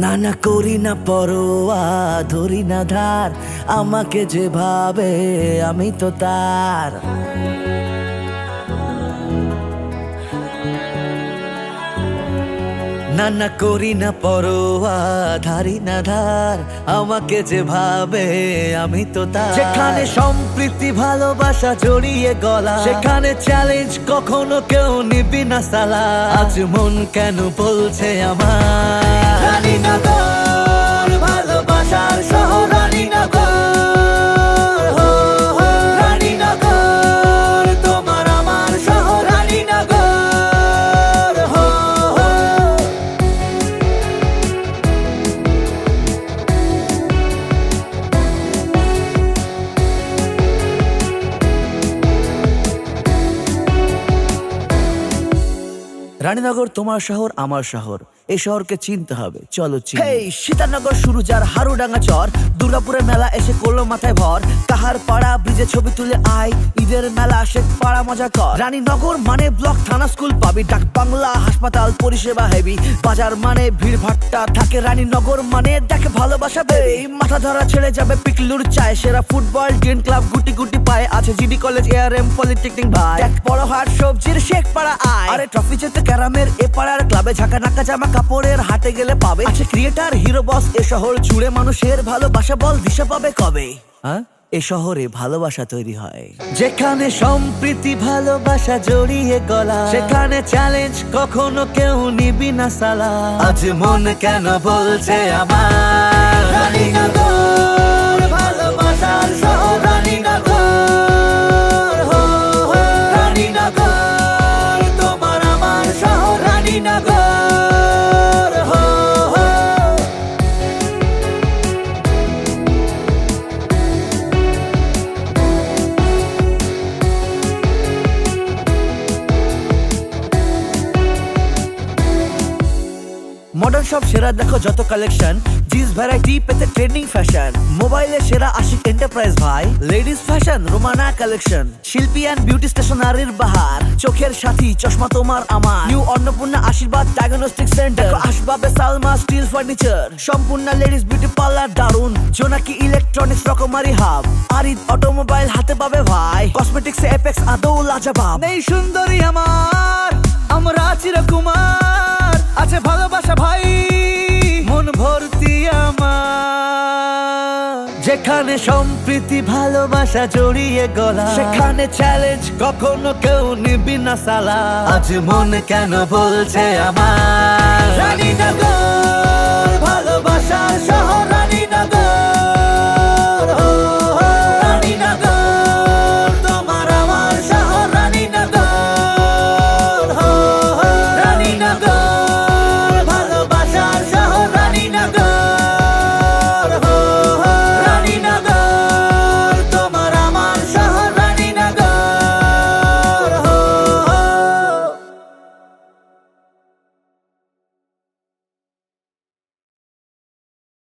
না না করি না পরোয়া, ধরি না ধার, আমাকে যেভাবে আমি তো তার। না না করি না পরোয়া, ধারি না ধার, আমাকে যেভাবে আমি তো তার। যেখানে সম্প্রীতি ভালোবাসা জড়িয়ে গলা, সেখানে চ্যালেঞ্জ কখনো কেউ নিবি না সালা। আজ মন কেন বলছে আমার রানীনগর ভালোবাসার শহর, রানীনগর, রানীনগর তোমার আমার শহর, রানীনগর। রানীনগর তোমার শহর আমার শহর, এই শহরকে চিনতে হবে, চলো চিনি। হেই সীতানগর সুরুজার হারুডাঙ্গা চর, দুর্গাপুরের মেলা এসে করলো মাথায় ভর। কাহার পাড়া ব্রিজে ছবি তুলে আয়, ঈদের মেলা আসে পাড়া মজা কর। রানীনগর মানে ব্লক থানা স্কুল পাবি, ডাক বাংলা হাসপাতাল পরিষেবা হেভি। বাজার মানে ভিড় ভাট্টা থাকে, রানীনগর মানে দেখে ভালোবাসা বেবি। মাথা ধরা ছেড়ে যাবে পিকলুর চায়, সেরা ফুটবল ড্রিম ক্লাব গুটি গুটি পায় আছে, জিডি কলেজ এআরএম পলিটেকনিক ভাই। এক বড় হাট সবজির শেখ পাড়া আয়, আরে ট্রফি যেতে ক্যারামের এ পাড়ার ক্লাবে। ঝাঁকা নাকা জামা কাপড়ের হাটে গেলে পাবে আছে ক্রিয়েটার হিরো বস। এ শহর জুড়ে মানুষের ভালোবাসা, বল দিশা পাবে কবে? এ শহরে ভালোবাসা তৈরি হয় যেখানে সম্প্রীতি ভালোবাসা জড়িয়ে গলা, সেখানে চ্যালেঞ্জ কখনো কেউ নিবি না সালা। আজ মন কেন বলছে আমার রানীনগর ভালোবাসার শহর, রানীনগর, রানীনগর তোমার আমার শহর, রানীনগর। মডার্ন সব সেরা দেখো যত কালেকশন, জিন্স ভ্যারাইটি পেতে ট্রেন্ডিং ফ্যাশন। মোবাইলে সেরা আশিক এন্টারপ্রাইজ ভাই, ladies fashion Romana collection. Shilpi and beauty স্টেশনারির বাহার, চোখের সাথী চশমা তোমার আমার। New Annapurna Ashirwad diagnostic centre, আসবাবে সালমা স্টিল ফার্নিচার। সম্পূর্ণ লেডিস বিউটি পার্লার দারুন, জোনাকি ইলেকট্রনিক্স রকমারি হাব। আরিদ অটোমোবাইল হাতে পাবে ভাই, কসমেটিক্স এপেক্স আদৌ লাজবাব। নেই সুন্দরী আমার, আমরা চিরকুমার, আছে ভালোবাসা ভাই মন ভর্তি আমার। যেখানে সম্প্রীতি ভালোবাসা জড়িয়ে গলা, সেখানে চ্যালেঞ্জ কখনো কেউ নিবি না সালা। আজ মন কেন বলছে আমার